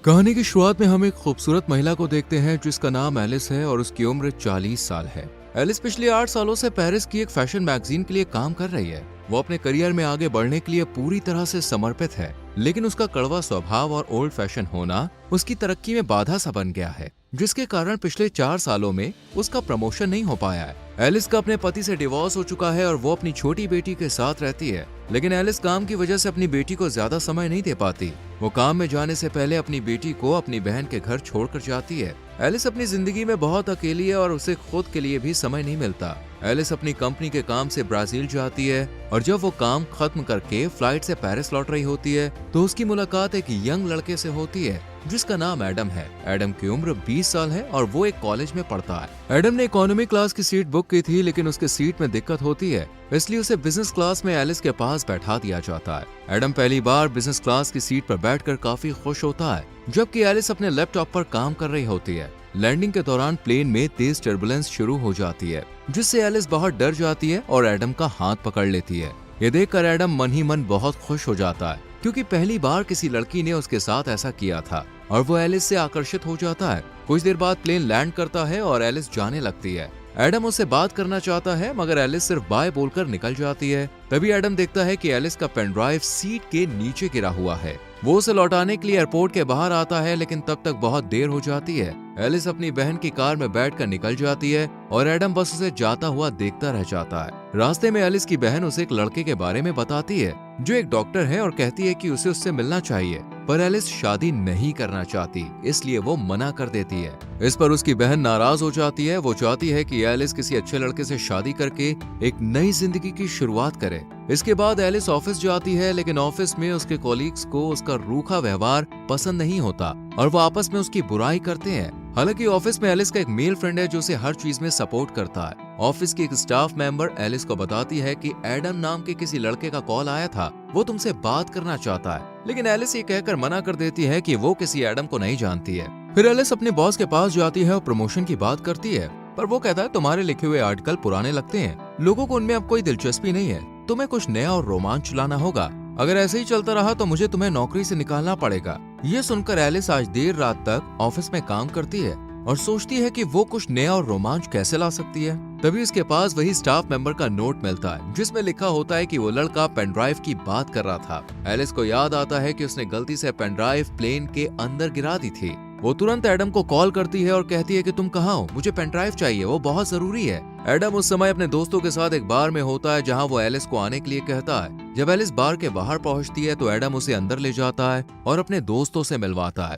कहानी की शुरुआत में हम एक खूबसूरत महिला को देखते हैं जिसका नाम एलिस है और उसकी उम्र 40 साल है। एलिस पिछले 8 सालों से पेरिस की एक फैशन मैगजीन के लिए काम कर रही है। वो अपने करियर में आगे बढ़ने के लिए पूरी तरह से समर्पित है, लेकिन उसका कड़वा स्वभाव और ओल्ड फैशन होना उसकी तरक्की में बाधा सा बन गया है, जिसके कारण पिछले 4 सालों में उसका प्रमोशन नहीं हो पाया है। एलिस का अपने पति से डिवोर्स हो चुका है और वो अपनी छोटी बेटी के साथ रहती है, लेकिन एलिस काम की वजह से अपनी बेटी को ज्यादा समय नहीं दे पाती। वो काम में जाने से पहले अपनी बेटी को अपनी बहन के घर छोड़कर जाती है। एलिस अपनी जिंदगी में बहुत अकेली है और उसे खुद के लिए भी समय नहीं मिलता। एलिस अपनी कंपनी के काम से ब्राजील जाती है और जब वो काम खत्म करके फ्लाइट से पेरिस लौट रही होती है तो उसकी मुलाकात एक यंग लड़के से होती है जिसका नाम एडम है। एडम की उम्र 20 साल है और वो एक कॉलेज में पढ़ता है। एडम ने इकोनॉमी क्लास की सीट बुक की थी, लेकिन उसके सीट में दिक्कत होती है, इसलिए उसे बिजनेस क्लास में एलिस के पास बैठा दिया जाता है। एडम पहली बार बिजनेस क्लास की सीट पर बैठकर काफी खुश होता है, जबकि एलिस अपने लैपटॉप पर काम कर रही होती है। लैंडिंग के दौरान प्लेन में तेज टर्बुलेंस शुरू हो जाती है, जिससे एलिस बहुत डर जाती है और एडम का हाथ पकड़ लेती है। ये देखकर एडम मन ही मन बहुत खुश हो जाता है, क्योंकि पहली बार किसी लड़की ने उसके साथ ऐसा किया था और वो एलिस से आकर्षित हो जाता है। कुछ देर बाद प्लेन लैंड करता है और एलिस जाने लगती है। एडम उससे बात करना चाहता है, मगर एलिस सिर्फ बाय बोलकर निकल जाती है। तभी एडम देखता है कि एलिस का पेन ड्राइव सीट के नीचे गिरा हुआ है। वो उसे लौटाने के लिए एयरपोर्ट के बाहर आता है, लेकिन तब तक बहुत देर हो जाती है। एलिस अपनी बहन की कार में बैठकर निकल जाती है और एडम बस उसे जाता हुआ देखता रह जाता है। रास्ते में एलिस की बहन उसे एक लड़के के बारे में बताती है जो एक डॉक्टर है और कहती है कि उसे उससे मिलना चाहिए, पर एलिस शादी नहीं करना चाहती, इसलिए वो मना कर देती है। इस पर उसकी बहन नाराज हो जाती है। वो चाहती है कि एलिस किसी अच्छे लड़के से शादी करके एक नई जिंदगी की शुरुआत करे। इसके बाद एलिस ऑफिस जाती है, लेकिन ऑफिस में उसके कॉलीग्स को उसका रूखा व्यवहार पसंद नहीं होता और वो आपस में उसकी बुराई करते हैं। हालांकि ऑफिस में एलिस का एक मेल फ्रेंड है जो उसे हर चीज में सपोर्ट करता है। ऑफिस की एक स्टाफ मेंबर एलिस को बताती है कि एडम नाम के किसी लड़के का कॉल आया था, वो तुमसे बात करना चाहता है, लेकिन एलिस ये कहकर मना कर देती है कि वो किसी एडम को नहीं जानती है। फिर एलिस अपने बॉस के पास जाती है और प्रमोशन की बात करती है, पर वो कहता है तुम्हारे लिखे हुए आर्टिकल पुराने लगते हैं, लोगों को उनमें अब कोई दिलचस्पी नहीं है, तुम्हें कुछ नया और रोमांच लाना होगा। अगर ऐसे ही चलता रहा तो मुझे तुम्हें नौकरी से निकालना पड़ेगा। ये सुनकर एलिस आज देर रात तक ऑफिस में काम करती है और सोचती है कि वो कुछ नया और रोमांच कैसे ला सकती है। तभी उसके पास वही स्टाफ मेंबर का नोट मिलता है जिसमें लिखा होता है कि वो लड़का पेन ड्राइव की बात कर रहा था। एलिस को याद आता है कि उसने गलती से पेन ड्राइव प्लेन के अंदर गिरा दी थी। वो तुरंत एडम को कॉल करती है और कहती है कि तुम कहाँ हो, मुझे पेन ड्राइव चाहिए, वो बहुत जरूरी है। एडम उस समय अपने दोस्तों के साथ एक बार में होता है जहाँ वो एलिस को आने के लिए कहता है। जब एलिस बार के बाहर पहुँचती है तो एडम उसे अंदर ले जाता है और अपने दोस्तों से मिलवाता है।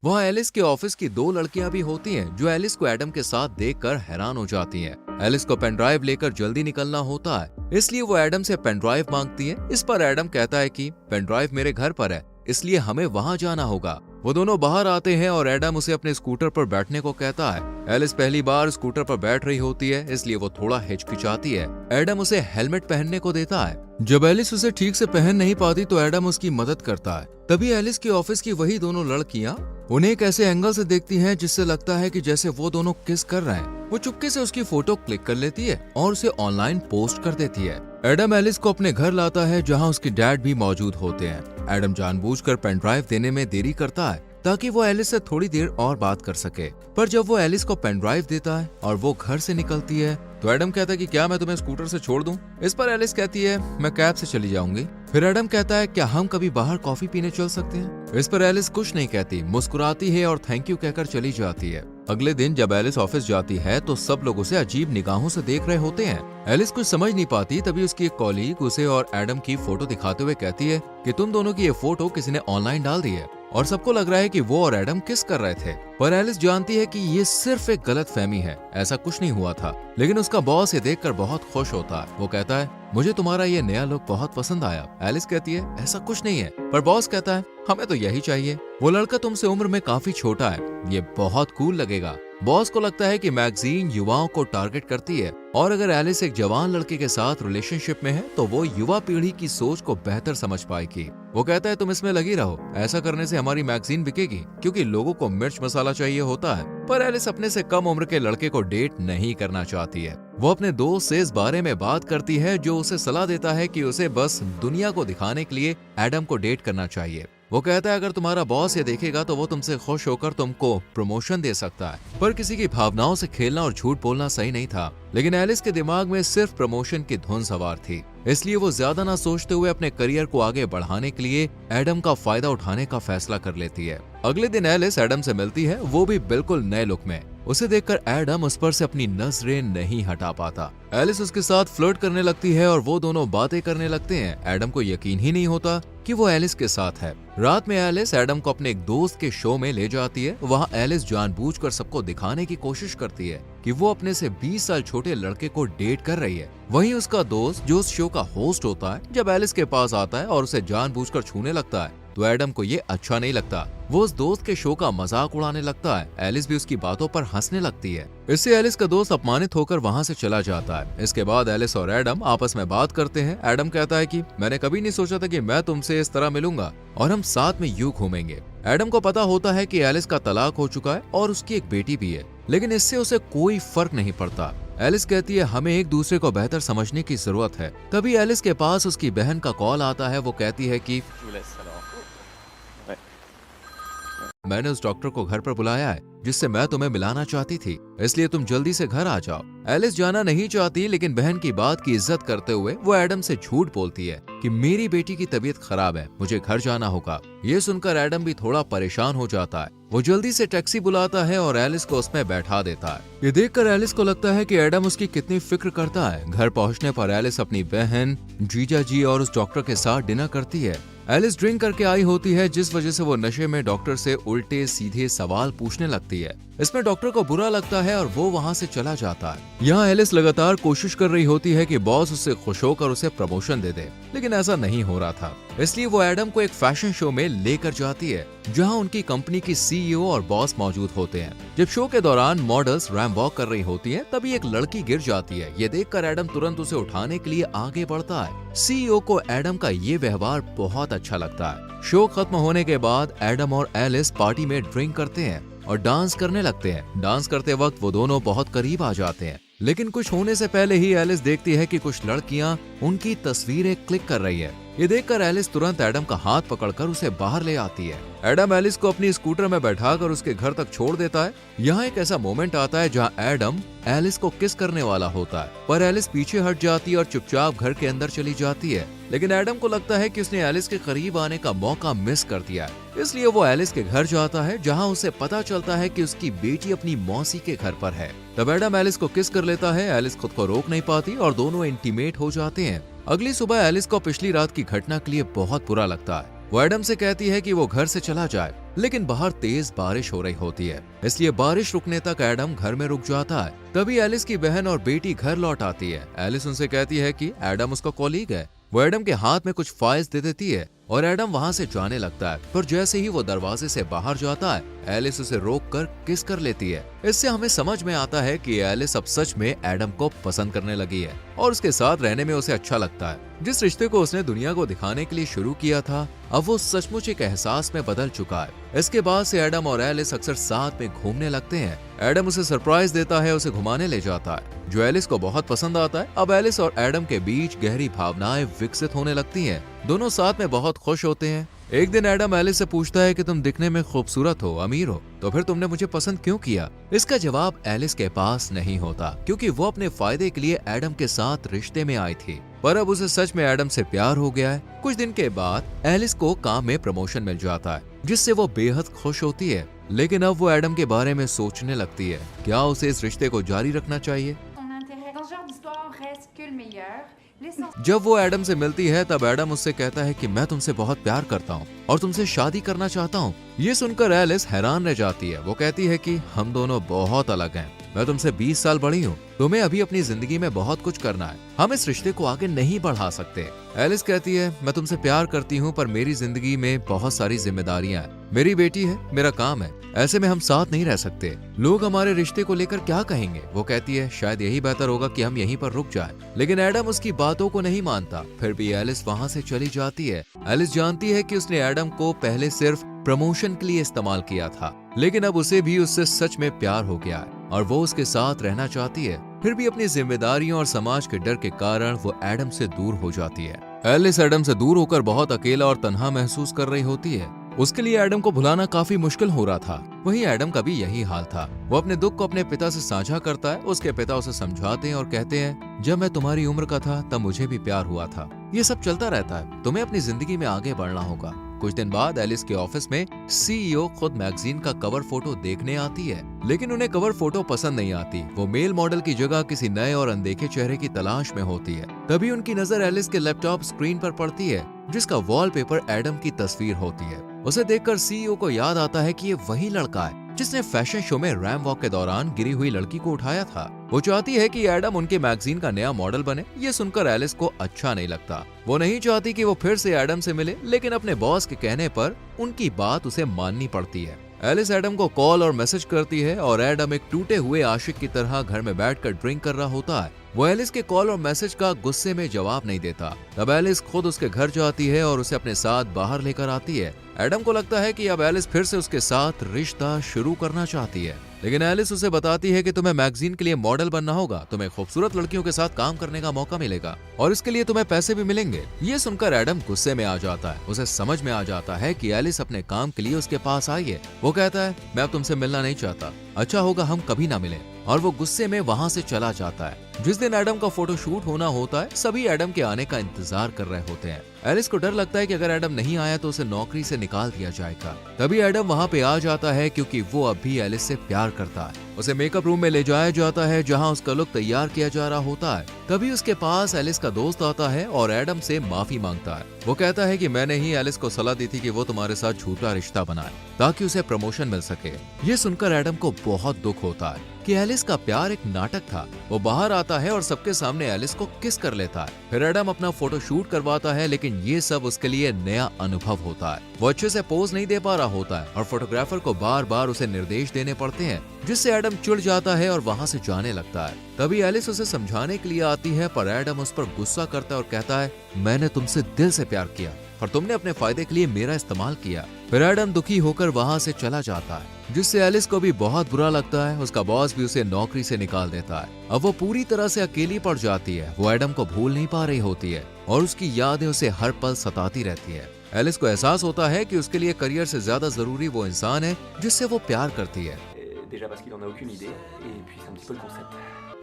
वहाँ एलिस के ऑफिस की 2 लड़कियां भी होती हैं जो एलिस को एडम के साथ देखकर हैरान हो जाती हैं। एलिस को पेन ड्राइव लेकर जल्दी निकलना होता है, इसलिए वो एडम से पेन ड्राइव मांगती है। इस पर एडम कहता है कि पेन ड्राइव मेरे घर पर है, इसलिए हमें वहाँ जाना होगा। वो दोनों बाहर आते हैं और एडम उसे अपने स्कूटर पर बैठने को कहता है। एलिस पहली बार स्कूटर पर बैठ रही होती है, इसलिए वो थोड़ा हिचकिचाती है। एडम उसे हेलमेट पहनने को देता है। जब एलिस उसे ठीक से पहन नहीं पाती तो एडम उसकी मदद करता है। तभी एलिस की ऑफिस की वही दोनों लड़कियां उन्हें एक ऐसे एंगल से देखती हैं जिससे लगता है कि जैसे वो दोनों किस कर रहे हैं। वो चुपके से उसकी फोटो क्लिक कर लेती है और उसे ऑनलाइन पोस्ट कर देती है। एडम एलिस को अपने घर लाता है जहां उसके डैड भी मौजूद होते हैं। एडम जानबूझकर पेन ड्राइव देने में देरी करता है ताकि वो एलिस से थोड़ी देर और बात कर सके, पर जब वो एलिस को पेन ड्राइव देता है और वो घर से निकलती है तो एडम कहता है कि क्या मैं तुम्हें स्कूटर से छोड़ दूं? इस पर एलिस कहती है मैं कैब से चली जाऊंगी। फिर एडम कहता है क्या हम कभी बाहर कॉफी पीने चल सकते हैं? इस पर एलिस कुछ नहीं कहती, मुस्कुराती है और थैंक यू कहकर चली जाती है। अगले दिन जब एलिस ऑफिस जाती है तो सब लोग उसे अजीब निगाहों से देख रहे होते हैं। एलिस कुछ समझ नहीं पाती, तभी उसकी एक कॉलीग उसे और एडम की फोटो दिखाते हुए कहती है कि तुम दोनों की ये फोटो किसी ने ऑनलाइन डाल दी है और सबको लग रहा है कि वो और एडम किस कर रहे थे। पर एलिस जानती है कि ये सिर्फ एक गलतफहमी है, ऐसा कुछ नहीं हुआ था। लेकिन उसका बॉस ये देखकर बहुत खुश होता है। वो कहता है मुझे तुम्हारा ये नया लुक बहुत पसंद आया। एलिस कहती है ऐसा कुछ नहीं है, पर बॉस कहता है हमें तो यही चाहिए। वो लड़का तुमसे उम्र में काफी छोटा है, ये बहुत कूल लगेगा। बॉस को लगता है कि मैगजीन युवाओं को टारगेट करती है और अगर एलिस एक जवान लड़के के साथ रिलेशनशिप में है तो वो युवा पीढ़ी की सोच को बेहतर समझ पाएगी। वो कहता है तुम इसमें लगी रहो, ऐसा करने से हमारी मैगजीन बिकेगी क्योंकि लोगों को मिर्च मसाला चाहिए होता है। पर एलिस अपने से कम उम्र के लड़के को डेट नहीं करना चाहती है। वो अपने दोस्त से इस बारे में बात करती है जो उसे सलाह देता है कि उसे बस दुनिया को दिखाने के लिए एडम को डेट करना चाहिए। वो कहता है अगर तुम्हारा बॉस ये देखेगा तो वो तुमसे खुश होकर तुमको प्रमोशन दे सकता है। पर किसी की भावनाओं से खेलना और झूठ बोलना सही नहीं था, लेकिन एलिस के दिमाग में सिर्फ प्रमोशन की धुन सवार थी। इसलिए वो ज्यादा ना सोचते हुए अपने करियर को आगे बढ़ाने के लिए एडम का फायदा उठाने का फैसला कर लेती है। अगले दिन एलिस एडम से मिलती है, वो भी बिल्कुल नए लुक में। उसे देखकर एडम उस पर से अपनी नजरें नहीं हटा पाता। एलिस उसके साथ फ्लर्ट करने लगती है और वो दोनों बातें करने लगते हैं। एडम को यकीन ही नहीं होता कि वो एलिस के साथ है। रात में एलिस एडम को अपने एक दोस्त के शो में ले जाती है। वहाँ एलिस जानबूझकर सबको दिखाने की कोशिश करती है कि वो अपने से 20 साल छोटे लड़के को डेट कर रही है। वहीं उसका दोस्त जो उस शो का होस्ट होता है, जब एलिस के पास आता है और उसे जानबूझकर छूने लगता है तो एडम को ये अच्छा नहीं लगता। वो उस दोस्त के शो का मजाक उड़ाने लगता है। एलिस भी उसकी बातों पर हंसने लगती है। इससे एलिस का दोस्त अपमानित होकर वहाँ से चला जाता है। इसके बाद एलिस और एडम आपस में बात करते हैं। एडम कहता है कि मैंने कभी नहीं सोचा था कि मैं तुमसे इस तरह मिलूंगा और हम साथ में यूं घूमेंगे। एडम को पता होता है कि एलिस का तलाक हो चुका है और उसकी एक बेटी भी है, लेकिन इससे उसे कोई फर्क नहीं पड़ता। एलिस कहती है हमें एक दूसरे को बेहतर समझने की जरूरत है। तभी एलिस के पास उसकी बहन का कॉल आता है। वो कहती है कि मैंने उस डॉक्टर को घर पर बुलाया है जिससे मैं तुम्हें मिलाना चाहती थी, इसलिए तुम जल्दी से घर आ जाओ। एलिस जाना नहीं चाहती, लेकिन बहन की बात की इज्जत करते हुए वो एडम से झूठ बोलती है कि मेरी बेटी की तबीयत खराब है, मुझे घर जाना होगा। ये सुनकर एडम भी थोड़ा परेशान हो जाता है। वो जल्दी से टैक्सी बुलाता है और एलिस को उसमें बैठा देता है। ये देखकर एलिस को लगता है कि एडम उसकी कितनी फिक्र करता है। घर पहुंचने पर एलिस अपनी बहन, जीजा जी और उस डॉक्टर के साथ डिनर करती है। एलिस ड्रिंक करके आई होती है, जिस वजह से वो नशे में डॉक्टर से उल्टे सीधे सवाल पूछने लगती है। इसमें डॉक्टर को बुरा लगता है और वो वहाँ से चला जाता है। यहाँ एलिस लगातार कोशिश कर रही होती है कि बॉस उससे खुश होकर उसे प्रमोशन दे दे, लेकिन ऐसा नहीं हो रहा था। इसलिए वो एडम को एक फैशन शो में लेकर जाती है जहाँ उनकी कंपनी की सीईओ और बॉस मौजूद होते हैं। जब शो के दौरान मॉडल्स रैंप वॉक कर रही होती हैं, तभी एक लड़की गिर जाती है। ये देखकर एडम तुरंत उसे उठाने के लिए आगे बढ़ता है। सीईओ को एडम का ये व्यवहार बहुत अच्छा लगता है। शो खत्म होने के बाद एडम और एलिस पार्टी में ड्रिंक करते हैं और डांस करने लगते हैं। डांस करते वक्त वो दोनों बहुत करीब आ जाते हैं, लेकिन कुछ होने से पहले ही एलिस देखती है कि कुछ लड़कियां उनकी तस्वीरें क्लिक कर रही है। ये देखकर एलिस तुरंत एडम का हाथ पकड़कर उसे बाहर ले आती है। एडम एलिस को अपनी स्कूटर में बैठाकर उसके घर तक छोड़ देता है। यहाँ एक ऐसा मोमेंट आता है जहाँ एडम एलिस को किस करने वाला होता है, पर एलिस पीछे हट जाती है और चुपचाप घर के अंदर चली जाती है। लेकिन एडम को लगता है कि उसने एलिस के करीब आने का मौका मिस कर दिया है, इसलिए वो एलिस के घर जाता है जहाँ उसे पता चलता है कि उसकी बेटी अपनी मौसी के घर पर है। तब एडम एलिस को किस कर लेता है। एलिस खुद को रोक नहीं पाती और दोनों इंटीमेट हो जाते हैं। अगली सुबह एलिस को पिछली रात की घटना के लिए बहुत बुरा लगता है। वो एडम से कहती है कि वो घर से चला जाए, लेकिन बाहर तेज बारिश हो रही होती है, इसलिए बारिश रुकने तक एडम घर में रुक जाता है। तभी एलिस की बहन और बेटी घर लौट आती है। एलिस उनसे कहती है कि एडम उसका कॉलीग है। वो एडम के हाथ में कुछ फाइल्स दे देती है और एडम वहाँ से जाने लगता है, पर जैसे ही वो दरवाजे से बाहर जाता है, एलिस उसे रोककर किस कर लेती है। इससे हमें समझ में आता है कि एलिस अब सच में एडम को पसंद करने लगी है और उसके साथ रहने में उसे अच्छा लगता है। जिस रिश्ते को उसने दुनिया को दिखाने के लिए शुरू किया था, अब वो सचमुच एक एहसास में बदल चुका है। इसके बाद से एडम और एलिस अक्सर साथ में घूमने लगते हैं। एडम उसे सरप्राइज देता है, उसे घुमाने ले जाता है, जो एलिस को बहुत पसंद आता है। अब एलिस और एडम के बीच गहरी भावनाएं विकसित होने लगती हैं। दोनों साथ में बहुत खुश होते हैं। एक दिन एडम एलिस से पूछता है कि तुम दिखने में खूबसूरत हो, अमीर हो, तो फिर तुमने मुझे पसंद क्यों किया? इसका जवाब एलिस के पास नहीं होता, क्योंकि वो अपने फायदे के लिए एडम के साथ रिश्ते में आई थी, पर अब उसे सच में एडम से प्यार हो गया है। कुछ दिन के बाद एलिस को काम में प्रमोशन मिल जाता है, जिससे वो बेहद खुश होती है। लेकिन अब वो एडम के बारे में सोचने लगती है, क्या उसे इस रिश्ते को जारी रखना चाहिए? जब वो एडम से मिलती है, तब एडम उससे कहता है कि मैं तुमसे बहुत प्यार करता हूँ और तुमसे शादी करना चाहता हूँ। ये सुनकर एलिस हैरान रह जाती है। वो कहती है कि हम दोनों बहुत अलग हैं। मैं तुमसे 20 साल बड़ी हूँ, तुम्हें अभी अपनी जिंदगी में बहुत कुछ करना है, हम इस रिश्ते को आगे नहीं बढ़ा सकते। एलिस कहती है, मैं तुमसे प्यार करती हूँ, पर मेरी जिंदगी में बहुत सारी जिम्मेदारियां हैं, मेरी बेटी है, मेरा काम है, ऐसे में हम साथ नहीं रह सकते। लोग हमारे रिश्ते को लेकर क्या कहेंगे? वो कहती है शायद यही बेहतर होगा कि हम यहीं पर रुक जाएं। लेकिन एडम उसकी बातों को नहीं मानता। फिर भी एलिस वहाँ से चली जाती है। एलिस जानती है कि उसने एडम को पहले सिर्फ प्रमोशन के लिए इस्तेमाल किया था, लेकिन अब उसे भी उससे सच में प्यार हो गया है और वो उसके साथ रहना चाहती है। फिर भी अपनी जिम्मेदारियों और समाज के डर के कारण वो एडम से दूर हो जाती है। एलिस एडम से दूर होकर बहुत अकेला और तन्हा महसूस कर रही होती है। उसके लिए एडम को भुलाना काफी मुश्किल हो रहा था। वहीं एडम का भी यही हाल था। वो अपने दुख को अपने पिता से साझा करता है। उसके पिता उसे समझाते हैं और कहते हैं, जब मैं तुम्हारी उम्र का था तब मुझे भी प्यार हुआ था। ये सब चलता रहता है, तुम्हें अपनी जिंदगी में आगे बढ़ना होगा। कुछ दिन बाद एलिस के ऑफिस में सीईओ खुद मैगजीन का कवर फोटो देखने आती है, लेकिन उन्हें कवर फोटो पसंद नहीं आती। वो मेल मॉडल की जगह किसी नए और अनदेखे चेहरे की तलाश में होती है। तभी उनकी नजर एलिस के लैपटॉप स्क्रीन पर पड़ती है, जिसका वॉलपेपर एडम की तस्वीर होती है। उसे देखकर सीईओ को याद आता है कि ये वही लड़का है जिसने फैशन शो में रैम वॉक के दौरान गिरी हुई लड़की को उठाया था। वो चाहती है कि एडम उनके मैगजीन का नया मॉडल बने। ये सुनकर एलिस को अच्छा नहीं लगता। वो नहीं चाहती कि वो फिर से एडम से मिले, लेकिन अपने बॉस के कहने पर उनकी बात उसे माननी पड़ती है। एलिस एडम को कॉल और मैसेज करती है और एडम एक टूटे हुए आशिक की तरह घर में बैठकर ड्रिंक कर रहा होता है। वो एलिस के कॉल और मैसेज का गुस्से में जवाब नहीं देता। तब एलिस खुद उसके घर जाती है और उसे अपने साथ बाहर लेकर आती है। एडम को लगता है कि अब एलिस फिर से उसके साथ रिश्ता शुरू करना चाहती है, लेकिन एलिस उसे बताती है कि तुम्हें मैगजीन के लिए मॉडल बनना होगा, तुम्हें खूबसूरत लड़कियों के साथ काम करने का मौका मिलेगा और इसके लिए तुम्हें पैसे भी मिलेंगे। ये सुनकर एडम गुस्से में आ जाता है। उसे समझ में आ जाता है कि एलिस अपने काम के लिए उसके पास आई है। वो कहता है, मैं अब तुमसे मिलना नहीं चाहता, अच्छा होगा हम कभी ना मिलें, और वो गुस्से में वहाँ से चला जाता है। जिस दिन एडम का फोटोशूट होना होता है, सभी एडम के आने का इंतजार कर रहे होते हैं। एलिस को डर लगता है कि अगर एडम नहीं आया तो उसे नौकरी से निकाल दिया जाएगा। तभी एडम वहाँ पे आ जाता है क्योंकि वो अब भी एलिस से प्यार करता है। उसे मेकअप रूम में ले जाया जाता है जहाँ उसका लुक तैयार किया जा रहा होता है। तभी उसके पास एलिस का दोस्त आता है और एडम से माफी मांगता है। वो कहता है कि मैंने ही एलिस को सलाह दी थी कि वो तुम्हारे साथ झूठा रिश्ता बनाए ताकि उसे प्रमोशन मिल सके। ये सुनकर एडम को बहुत दुख होता है कि एलिस का प्यार एक नाटक था। वो बाहर आता है और सबके सामने एलिस को किस कर लेता है। फिर एडम अपना फोटो शूट करवाता है, लेकिन ये सब उसके लिए नया अनुभव होता है। वो अच्छे से पोज नहीं दे पा रहा होता है और फोटोग्राफर को बार बार उसे निर्देश देने पड़ते हैं, जिससे एडम चिढ़ जाता है और वहाँ से जाने लगता है। तभी एलिस उसे समझाने के लिए आती है, पर एडम उस पर गुस्सा करता है और कहता है, मैंने तुमसे दिल से प्यार किया और तुमने अपने फायदे के लिए मेरा इस्तेमाल किया। फिर एडम दुखी होकर वहाँ से चला जाता है, जिससे एलिस को भी बहुत बुरा लगता है। उसका बॉस भी उसे नौकरी से निकाल देता है। अब वो पूरी तरह से अकेली पड़ जाती है। वो एडम को भूल नहीं पा रही होती है और उसकी यादें उसे हर पल सताती रहती है। एलिस को एहसास होता है कि उसके लिए करियर से ज्यादा जरूरी वो इंसान है जिससे वो प्यार करती है।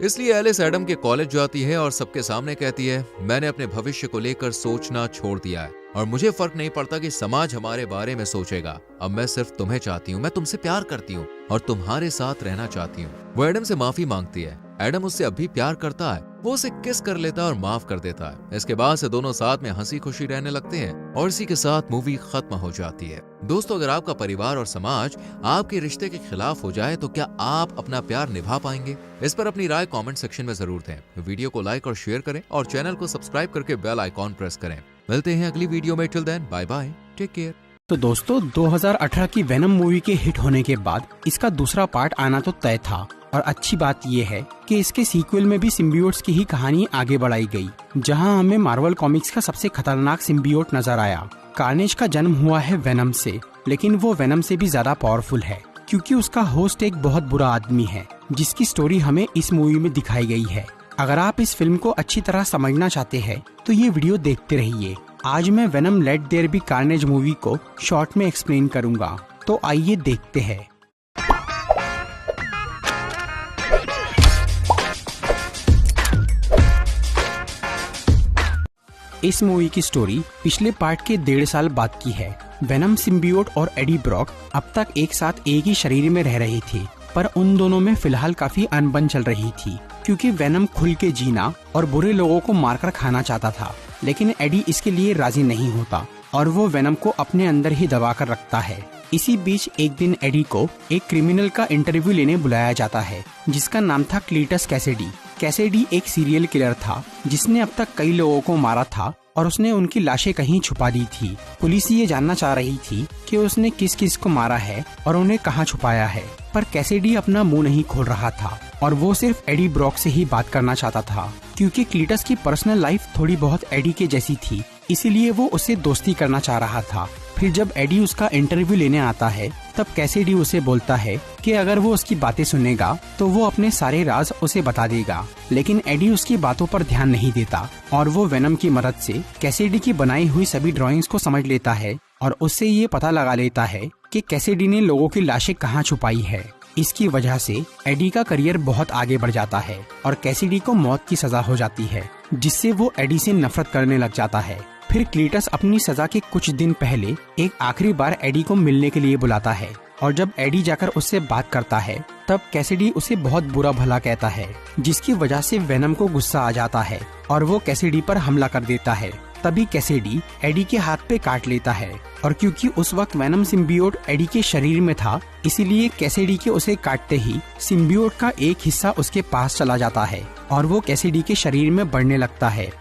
इसलिए एलिस एडम के कॉलेज जाती है और सबके सामने कहती है, मैंने अपने भविष्य को लेकर सोचना छोड़ दिया है और मुझे फर्क नहीं पड़ता कि समाज हमारे बारे में सोचेगा। अब मैं सिर्फ तुम्हें चाहती हूँ, मैं तुमसे प्यार करती हूँ और तुम्हारे साथ रहना चाहती हूँ। वो एडम से माफी मांगती है। एडम उससे अब भी प्यार करता है। वो उसे किस कर लेता है और माफ कर देता है। इसके बाद से दोनों साथ में हंसी खुशी रहने लगते हैं और इसी के साथ मूवी खत्म हो जाती है। दोस्तों, अगर आपका परिवार और समाज आपके रिश्ते के खिलाफ हो जाए तो क्या आप अपना प्यार निभा पाएंगे? इस पर अपनी राय कमेंट सेक्शन में जरूर दें। वीडियो को लाइक और शेयर करें और चैनल को सब्सक्राइब करके बेल आइकॉन प्रेस करें। मिलते हैं अगली वीडियो में। Till then, bye bye, take care. तो दोस्तों, 2018 की वेनम मूवी के हिट होने के बाद इसका दूसरा पार्ट आना तो तय था और अच्छी बात यह है कि इसके सीक्वल में भी सिम्बियोट्स की ही कहानी आगे बढ़ाई गई, जहां हमें मार्वल कॉमिक्स का सबसे खतरनाक सिम्बियोट नजर आया। कार्नेज का जन्म हुआ है वेनम से, लेकिन वो वेनम से भी ज्यादा पावरफुल है क्योंकि उसका होस्ट एक बहुत बुरा आदमी है, जिसकी स्टोरी हमें इस मूवी में दिखाई गई है। अगर आप इस फिल्म को अच्छी तरह समझना चाहते हैं तो ये वीडियो देखते रहिए। आज मैं Venom let there be carnage movie को शॉर्ट में एक्सप्लेन करूंगा, तो आइए देखते हैं। इस मूवी की स्टोरी पिछले पार्ट के 1.5 साल बाद की है। वेनम सिम्बियोट और एडी ब्रॉक अब तक एक साथ एक ही शरीर में रह रहे थे, पर उन दोनों में फिलहाल काफी अनबन चल रही थी क्योंकि वेनम खुल के जीना और बुरे लोगों को मारकर खाना चाहता था, लेकिन एडी इसके लिए राजी नहीं होता और वो वेनम को अपने अंदर ही दबा कर रखता है। इसी बीच एक दिन एडी को एक क्रिमिनल का इंटरव्यू लेने बुलाया जाता है, जिसका नाम था क्लीटस कैसिडी। कैसिडी एक सीरियल किलर था जिसने अब तक कई लोगों को मारा था और उसने उनकी लाशें कहीं छुपा दी थी। पुलिस ये जानना चाह रही थी कि उसने किस किस को मारा है और उन्हें कहाँ छुपाया है, पर कैसिडी अपना मुंह नहीं खोल रहा था और वो सिर्फ एडी ब्रॉक से ही बात करना चाहता था, क्योंकि क्लीटस की पर्सनल लाइफ थोड़ी बहुत एडी के जैसी थी, इसीलिए वो उससे दोस्ती करना चाह रहा था। फिर जब एडी उसका इंटरव्यू लेने आता है तब कैसिडी उसे बोलता है कि अगर वो उसकी बातें सुनेगा तो वो अपने सारे राज उसे बता देगा, लेकिन एडी उसकी बातों पर ध्यान नहीं देता और वो वेनम की मदद से कैसिडी की बनाई हुई सभी ड्राइंग्स को समझ लेता है और उससे ये पता लगा लेता है कि कैसिडी ने लोगों की लाशें कहाँ छुपाई है। इसकी वजह से एडी का करियर बहुत आगे बढ़ जाता है और कैसिडी को मौत की सजा हो जाती है, जिससे वो एडी से नफरत करने लग जाता है। फिर क्लीटस अपनी सजा के कुछ दिन पहले एक आखिरी बार एडी को मिलने के लिए बुलाता है और जब एडी जाकर उससे बात करता है तब कैसिडी उसे बहुत बुरा भला कहता है, जिसकी वजह से वेनम को गुस्सा आ जाता है और वो कैसिडी पर हमला कर देता है। तभी कैसिडी एडी के हाथ पे काट लेता है और क्योंकि उस वक्त वेनम सिम्बियोट एडी के शरीर में था, इसीलिए कैसिडी के उसे काटते ही सिम्बियोट का एक हिस्सा उसके पास चला जाता है और वो कैसिडी के शरीर में बढ़ने लगता है।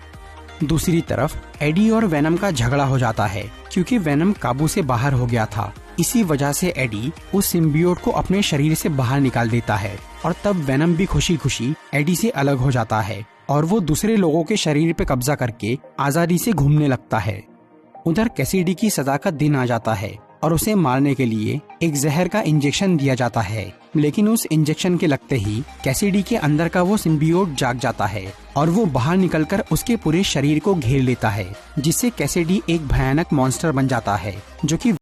दूसरी तरफ एडी और वेनम का झगड़ा हो जाता है क्योंकि वेनम काबू से बाहर हो गया था। इसी वजह से एडी उस सिम्बियोट को अपने शरीर से बाहर निकाल देता है और तब वेनम भी खुशी खुशी एडी से अलग हो जाता है और वो दूसरे लोगों के शरीर पे कब्जा करके आजादी से घूमने लगता है। उधर कैसिडी की सजा का दिन आ जाता है और उसे मारने के लिए एक जहर का इंजेक्शन दिया जाता है, लेकिन उस इंजेक्शन के लगते ही कैसिडी के अंदर का वो सिम्बियोट जाग जाता है और वो बाहर निकलकर उसके पूरे शरीर को घेर लेता है, जिससे कैसिडी एक भयानक मॉन्स्टर बन जाता है जो कि